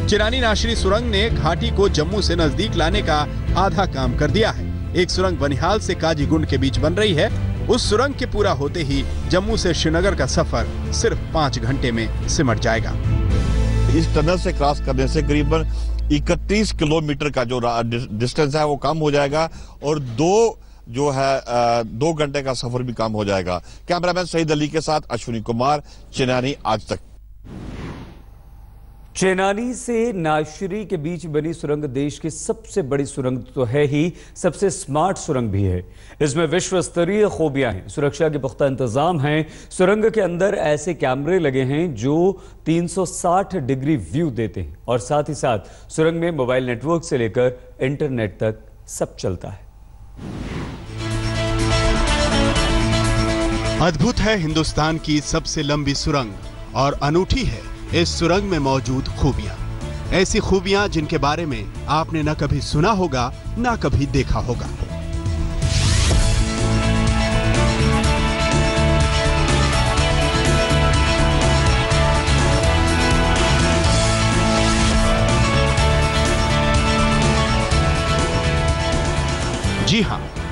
चेनानी नाशरी सुरंग ने घाटी को जम्मू से नजदीक लाने का आधा काम कर दिया है। एक सुरंग बनिहाल से काजीगुंड के बीच बन रही है। उस सुरंग के पूरा होते ही जम्मू से श्रीनगर का सफर सिर्फ 5 घंटे में सिमट जाएगा। इस टनल से क्रॉस करने से करीबन 31 किलोमीटर का जो डिस्टेंस है वो कम हो जाएगा और 2 घंटे का सफर भी कम हो जाएगा। कैमरामैन सईद अली के साथ अश्विनी कुमार, चेनानी आज तक। चेनानी से नाशरी के बीच बनी सुरंग देश की सबसे बड़ी सुरंग तो है ही, सबसे स्मार्ट सुरंग भी है। इसमें विश्व स्तरीय खूबियां हैं, सुरक्षा के पुख्ता इंतजाम हैं। सुरंग के अंदर ऐसे कैमरे लगे हैं जो 360 डिग्री व्यू देते हैं और साथ ही साथ सुरंग में मोबाइल नेटवर्क से लेकर इंटरनेट तक सब चलता है। अद्भुत है हिंदुस्तान की सबसे लंबी सुरंग और अनूठी है इस सुरंग में मौजूद खूबियां। ऐसी खूबियां जिनके बारे में आपने न कभी सुना होगा न कभी देखा होगा।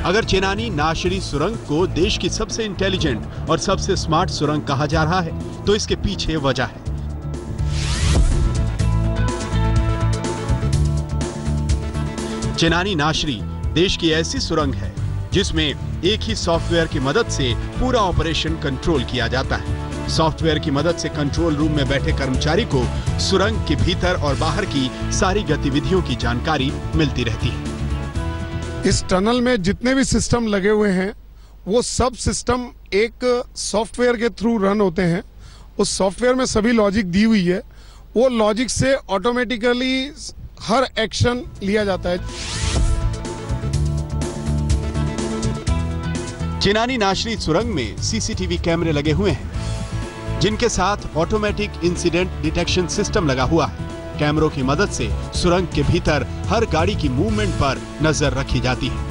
अगर चेनानी नाशरी सुरंग को देश की सबसे इंटेलिजेंट और सबसे स्मार्ट सुरंग कहा जा रहा है तो इसके पीछे वजह है। चेनानी नाशरी देश की ऐसी सुरंग है जिसमें एक ही सॉफ्टवेयर की मदद से पूरा ऑपरेशन कंट्रोल किया जाता है। सॉफ्टवेयर की मदद से कंट्रोल रूम में बैठे कर्मचारी को सुरंग के भीतर और बाहर की सारी गतिविधियों की जानकारी मिलती रहती है। इस टनल में जितने भी सिस्टम लगे हुए हैं वो सब सिस्टम एक सॉफ्टवेयर के थ्रू रन होते हैं। उस सॉफ्टवेयर में सभी लॉजिक दी हुई है, वो लॉजिक से ऑटोमेटिकली हर एक्शन लिया जाता है। चेनानी नाशरी सुरंग में सीसीटीवी कैमरे लगे हुए हैं जिनके साथ ऑटोमेटिक इंसिडेंट डिटेक्शन सिस्टम लगा हुआ है। कैमरों की मदद से सुरंग के भीतर हर गाड़ी की मूवमेंट पर नजर रखी जाती है।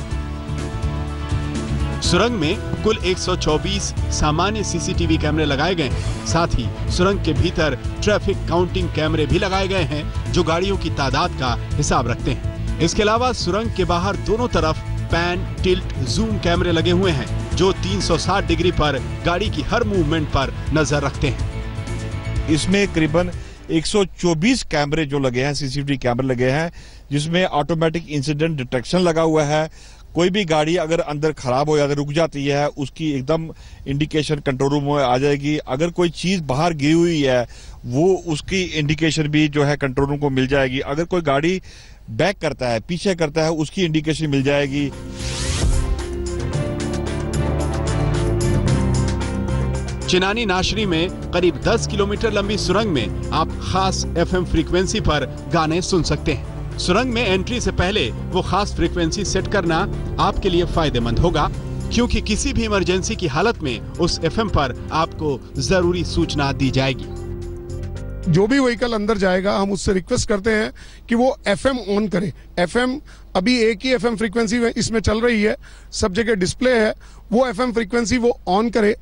सुरंग में कुल 124 सामान्य सीसीटीवी कैमरे लगाए गए हैं। साथ ही सुरंग के भीतर ट्रैफिक काउंटिंग कैमरे भी लगाए गए हैं जो गाड़ियों की तादाद का हिसाब रखते हैं। इसके अलावा सुरंग के बाहर दोनों तरफ पैन, टिल्ट, जूम कैमरे लगे हुए हैं जो 360 डिग्री पर गाड़ी की हर मूवमेंट पर नजर रखते हैं। इसमें करीबन 124 कैमरे जो लगे हैं, सीसीटीवी कैमरे लगे हैं, जिसमें ऑटोमेटिक इंसिडेंट डिटेक्शन लगा हुआ है। कोई भी गाड़ी अगर अंदर खराब हो या रुक जाती है उसकी एकदम इंडिकेशन कंट्रोल रूम में आ जाएगी। अगर कोई चीज बाहर गिरी हुई है वो उसकी इंडिकेशन भी जो है कंट्रोल रूम को मिल जाएगी। अगर कोई गाड़ी बैक करता है, पीछे करता है, उसकी इंडिकेशन मिल जाएगी। चेनानी नाशरी में करीब 10 किलोमीटर लंबी सुरंग में आप खास एफएम फ्रीक्वेंसी पर गाने सुन सकते हैं। सुरंग में एंट्री से पहले वो खास फ्रीक्वेंसी सेट करना आपके लिए फायदेमंद होगा क्योंकि किसी भी इमरजेंसी की हालत में उस एफएम पर आपको जरूरी सूचना दी जाएगी। जो भी व्हीकल अंदर जाएगा हम उससे रिक्वेस्ट करते हैं कि वो एफएम ऑन करे। एफएम अभी एक ही एफएम फ्रीक्वेंसी इसमें चल रही है, सब जगह डिस्प्ले है, वो एफएम फ्रीक्वेंसी वो ऑन करे।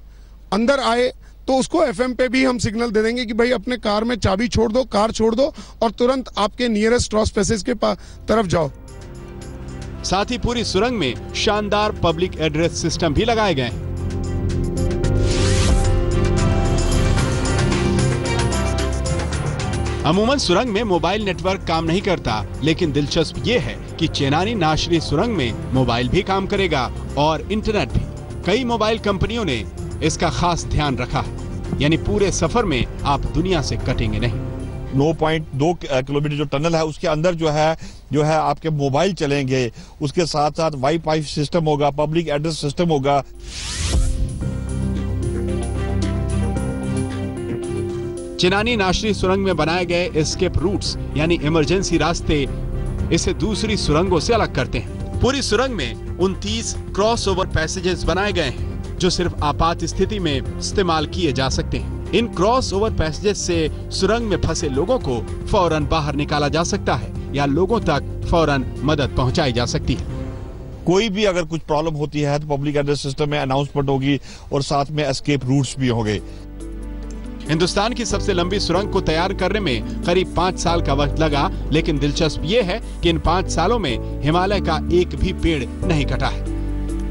अंदर आए तो उसको एफएम पे भी हम सिग्नल दे देंगे कि भाई अपने कार में चाबी छोड़ दो, कार छोड़ दो और तुरंत आपके नियरेस्ट क्रॉस पैसेज के तरफ जाओ। साथ ही पूरी सुरंग में शानदार पब्लिक एड्रेस सिस्टम भी लगाए गए हैं। अमूमन सुरंग में मोबाइल नेटवर्क काम नहीं करता, लेकिन दिलचस्प ये है कि चेनानी नाशरी सुरंग में मोबाइल भी काम करेगा और इंटरनेट भी। कई मोबाइल कंपनियों ने इसका खास ध्यान रखा है, यानी पूरे सफर में आप दुनिया से कटेंगे नहीं। 9.2 किलोमीटर जो टनल है उसके अंदर जो है आपके मोबाइल चलेंगे, उसके साथ साथ वाईफाई सिस्टम होगा, पब्लिक एड्रेस सिस्टम होगा। चेनानी नाशरी सुरंग में बनाए गए एस्केप रूट्स यानी इमरजेंसी रास्ते इसे दूसरी सुरंगों से अलग करते हैं। पूरी सुरंग में 29 क्रॉसओवर पैसेजेस बनाए गए हैं जो सिर्फ आपात स्थिति में इस्तेमाल किए जा सकते हैं। इन क्रॉसओवर पैसेजेस से सुरंग में फंसे लोगों को फौरन बाहर निकाला जा सकता है या लोगों तक फौरन मदद पहुंचाई जा सकती है। कोई भी अगर कुछ प्रॉब्लम होती है तो पब्लिक एड्रेस सिस्टम में अनाउंसमेंट होगी और साथ में एस्केप रूट्स भी होंगे। हिंदुस्तान की सबसे लंबी सुरंग को तैयार करने में करीब 5 साल का वक्त लगा, लेकिन दिलचस्प ये है कि इन 5 सालों में हिमालय का एक भी पेड़ नहीं कटा है।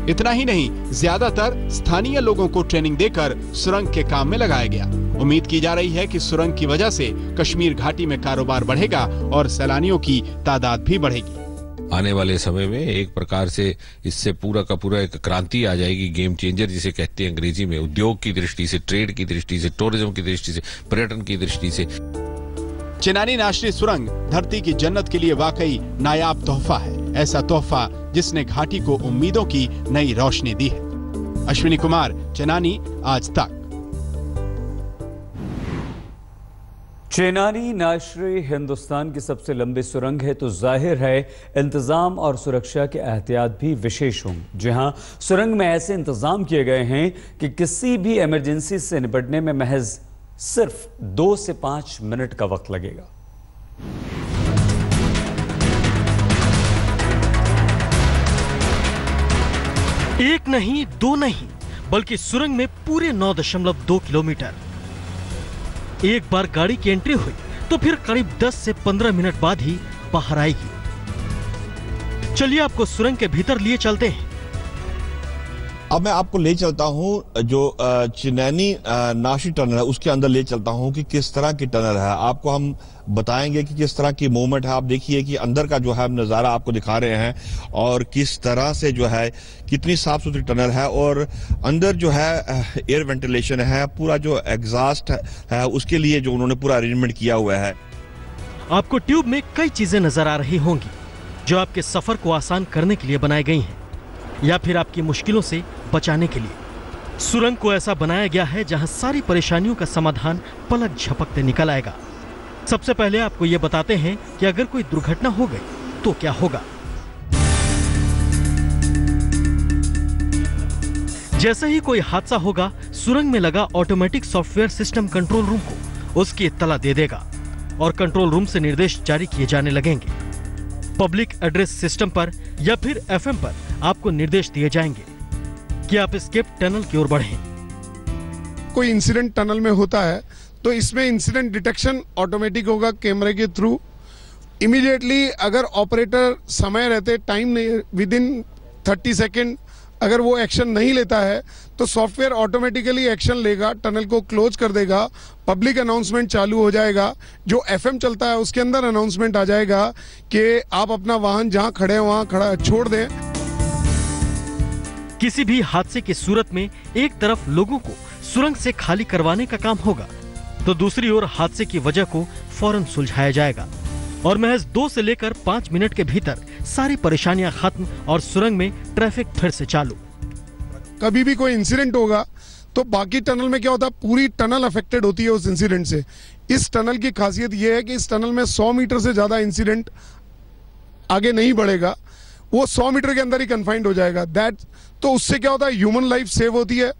इतना ही नहीं, ज्यादातर स्थानीय लोगों को ट्रेनिंग देकर सुरंग के काम में लगाया गया। उम्मीद की जा रही है कि सुरंग की वजह से कश्मीर घाटी में कारोबार बढ़ेगा और सैलानियों की तादाद भी बढ़ेगी। आने वाले समय में एक प्रकार से इससे पूरा का पूरा एक क्रांति आ जाएगी, गेम चेंजर जिसे कहते हैं अंग्रेजी में, उद्योग की दृष्टि से, ट्रेड की दृष्टि से, टूरिज्म की दृष्टि से, पर्यटन की दृष्टि से। चेनानी नाशरी सुरंग धरती की जन्नत के लिए वाकई नायाब तोहफा है, ऐसा तोहफा जिसने घाटी को उम्मीदों की नई रोशनी दी है। अश्विनी कुमार, चेनानी, आज तक। चेनानी नाशरी हिंदुस्तान की सबसे लंबी सुरंग है तो जाहिर है इंतजाम और सुरक्षा के एहतियात भी विशेष होंगे। जी हां, सुरंग में ऐसे इंतजाम किए गए हैं कि किसी भी इमरजेंसी से निपटने में महज सिर्फ 2 से 5 मिनट का वक्त लगेगा। एक नहीं, 2 नहीं, बल्कि सुरंग में पूरे 9.2 किलोमीटर। एक बार गाड़ी की एंट्री हुई तो फिर करीब 10 से 15 मिनट बाद ही बाहर आएगी। चलिए आपको सुरंग के भीतर लिए चलते हैं। अब मैं आपको ले चलता हूं जो चिनैनी नाशी टनल है उसके अंदर ले चलता हूं कि किस तरह की टनल है। आपको हम बताएंगे कि किस तरह की मूवमेंट है। आप देखिए कि अंदर का जो है नज़ारा आपको दिखा रहे हैं और किस तरह से जो है कितनी साफ सुथरी टनल है और अंदर जो है एयर वेंटिलेशन है, पूरा जो एग्जॉस्ट है उसके लिए जो उन्होंने पूरा अरेंजमेंट किया हुआ है। आपको ट्यूब में कई चीजें नजर आ रही होंगी जो आपके सफर को आसान करने के लिए बनाई गई हैं या फिर आपकी मुश्किलों से बचाने के लिए। सुरंग को ऐसा बनाया गया है जहां सारी परेशानियों का समाधान पलक झपकते निकल आएगा। सबसे पहले आपको यह बताते हैं कि अगर कोई दुर्घटना हो गई तो क्या होगा। जैसे ही कोई हादसा होगा, सुरंग में लगा automatic software system control room को उसकी इत्तला दे देगा और कंट्रोल रूम से निर्देश जारी किए जाने लगेंगे। पब्लिक एड्रेस सिस्टम पर या फिर एफएम पर आपको निर्देश दिए जाएंगे कि आप एस्केप टनल की ओर बढ़ें। कोई इंसिडेंट टनल में होता है तो इसमें इंसिडेंट डिटेक्शन ऑटोमेटिक होगा कैमरे के थ्रू। इमीडिएटली अगर ऑपरेटर समय रहते टाइम नहीं विद इन 30 सेकेंड अगर वो एक्शन नहीं लेता है तो सॉफ्टवेयर ऑटोमेटिकली एक्शन लेगा, टनल को क्लोज कर देगा, पब्लिक अनाउंसमेंट चालू हो जाएगा। जो एफएम चलता है उसके अंदर अनाउंसमेंट आ जाएगा कि आप अपना वाहन जहां खड़े हैं वहां खड़ा छोड़ दें। किसी भी हादसे की सूरत में एक तरफ लोगों को सुरंग से खाली करवाने का काम होगा तो दूसरी ओर हादसे की वजह को फौरन सुलझाया जाएगा और महज 2 से लेकर 5 मिनट के भीतर सारी परेशानियां खत्म और सुरंग में ट्रैफिक फिर से चालू। कभी भी कोई इंसिडेंट होगा तो बाकी टनल में क्या होता है, पूरी टनल अफेक्टेड होती है उस इंसिडेंट से। इस टनल की खासियत यह है कि इस टनल में 100 मीटर से ज्यादा इंसिडेंट आगे नहीं बढ़ेगा, वो 100 मीटर के अंदर ही कन्फाइंड हो जाएगा। तो उससे क्या होता है, ह्यूमन लाइफ सेव होती है,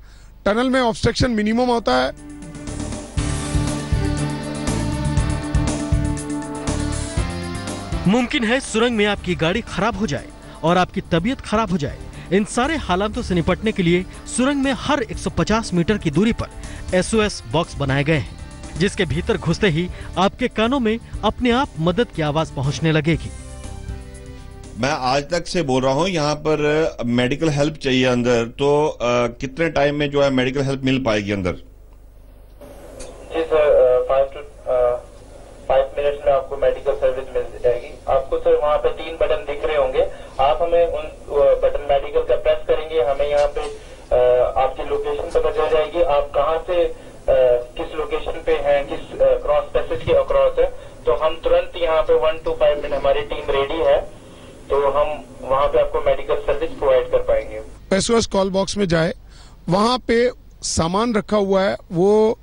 टनल में ऑब्स्ट्रक्शन मिनिमम होता है। मुमकिन है सुरंग में आपकी गाड़ी खराब हो जाए और आपकी तबीयत खराब हो जाए। इन सारे हालातों से निपटने के लिए सुरंग में हर 150 मीटर की दूरी पर SOS बॉक्स बनाए गए हैं जिसके भीतर घुसते ही आपके कानों में अपने आप मदद की आवाज पहुंचने लगेगी। मैं आज तक से बोल रहा हूं, यहाँ पर मेडिकल हेल्प चाहिए अंदर, तो कितने टाइम में जो है मेडिकल हेल्प मिल पाएगी अंदर? जी सर, 5 मिनट्स में आपको मेडिकल सर्विस मिल जाएगी। आपको सर वहाँ पे 3 बटन दिख रहे होंगे, आप हमें उन बटन मेडिकल का प्रेस करेंगे, हमें यहाँ पे आपकी लोकेशन पता चल जाएगी, आप कहाँ से किस लोकेशन पे हैं, किस क्रॉस पैसेज के अक्रॉस है, तो हम तुरंत यहाँ पे 1 to 5 मिनट हमारी टीम रेडी है, तो हम वहाँ पे आपको मेडिकल सर्विस प्रोवाइड कर पाएंगे। SOS कॉल बॉक्स में जाए, वहाँ पे सामान रखा हुआ है, वो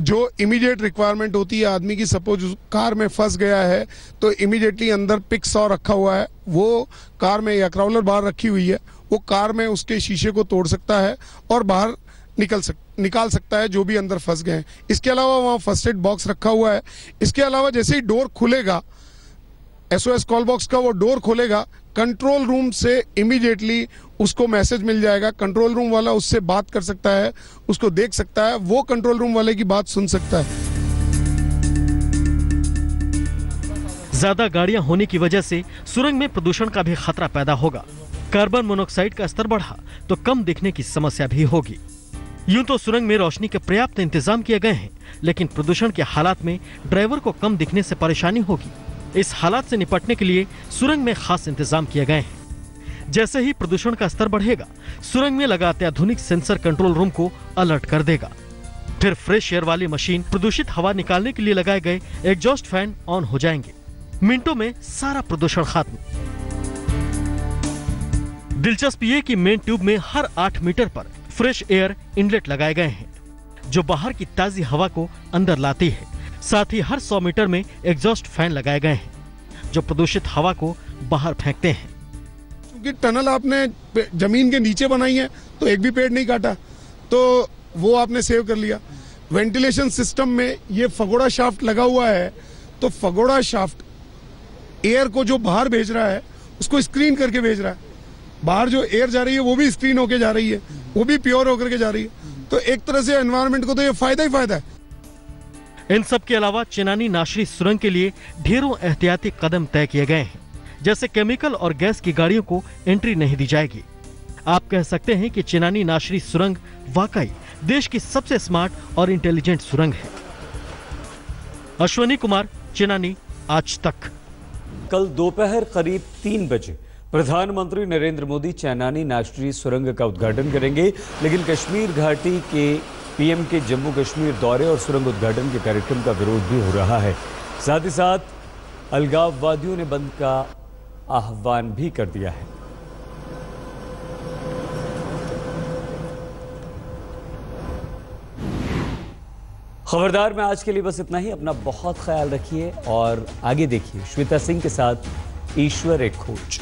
जो इमीडिएट रिक्वायरमेंट होती है आदमी की। सपोज कार में फंस गया है तो इमीडिएटली अंदर पिक 100 रखा हुआ है, वो कार में या क्राउलर बाहर रखी हुई है, वो कार में उसके शीशे को तोड़ सकता है और बाहर निकाल सकता है जो भी अंदर फंस गए हैं। इसके अलावा वहाँ फर्स्ट एड बॉक्स रखा हुआ है। इसके अलावा जैसे ही डोर खुलेगा SOS कॉल बॉक्स का, वो डोर खोलेगा, कंट्रोल रूम से इमीडिएटली उसको मैसेज मिल जाएगा, कंट्रोल रूम वाला उससे बात कर सकता है, उसको देख सकता है, वो कंट्रोल रूम वाले की बात सुन सकता है। ज्यादा गाड़ियां होने की वजह से सुरंग में प्रदूषण का भी खतरा पैदा होगा। कार्बन मोनोऑक्साइड का स्तर बढ़ा तो कम दिखने की समस्या भी होगी। यूं तो सुरंग में रोशनी के पर्याप्त इंतजाम किए गए हैं, लेकिन प्रदूषण के हालात में ड्राइवर को कम दिखने से परेशानी होगी। इस हालात से निपटने के लिए सुरंग में खास इंतजाम किए गए हैं। जैसे ही प्रदूषण का स्तर बढ़ेगा, सुरंग में लगा अत्याधुनिक सेंसर कंट्रोल रूम को अलर्ट कर देगा। फिर फ्रेश एयर वाली मशीन, प्रदूषित हवा निकालने के लिए लगाए गए एग्जॉस्ट फैन ऑन हो जाएंगे। मिनटों में सारा प्रदूषण खत्म। दिलचस्प ये कि मेन ट्यूब में हर 8 मीटर पर फ्रेश एयर इनलेट लगाए गए हैं जो बाहर की ताजी हवा को अंदर लाती है। साथ ही हर 100 मीटर में एग्जॉस्ट फैन लगाए गए हैं जो प्रदूषित हवा को बाहर फेंकते हैं। क्योंकि टनल आपने जमीन के नीचे बनाई है तो एक भी पेड़ नहीं काटा, तो वो आपने सेव कर लिया। वेंटिलेशन सिस्टम में ये फगोड़ा शाफ्ट लगा हुआ है, तो फगोड़ा शाफ्ट एयर को जो बाहर भेज रहा है उसको स्क्रीन करके भेज रहा है। बाहर जो एयर जा रही है वो भी स्क्रीन होके जा रही है, वो भी प्योर होकर के जा रही है। तो एक तरह से एनवायरनमेंट को तो ये फायदा ही फायदा है। इन सब के अलावा चिनानी नाशरी सुरंग के लिए ढेरों एहतियाती कदम तय किए गए हैं। जैसे केमिकल और गैस की गाड़ियों को एंट्री नहीं दी जाएगी। आप कह सकते हैं कि चिनानी नाशरी सुरंग वाकई देश की सबसे स्मार्ट और इंटेलिजेंट सुरंग है। अश्वनी कुमार, चिनानी, आज तक। कल दोपहर करीब 3 बजे प्रधानमंत्री नरेंद्र मोदी चैनानी नाशरी सुरंग का उद्घाटन करेंगे, लेकिन कश्मीर घाटी के पीएम के जम्मू कश्मीर दौरे और सुरंग उद्घाटन के कार्यक्रम का विरोध भी हो रहा है। साथ ही साथ अलगाववादियों ने बंद का आह्वान भी कर दिया है। खबरदार में आज के लिए बस इतना ही। अपना बहुत ख्याल रखिए और आगे देखिए श्वेता सिंह के साथ ईश्वर एक खोज।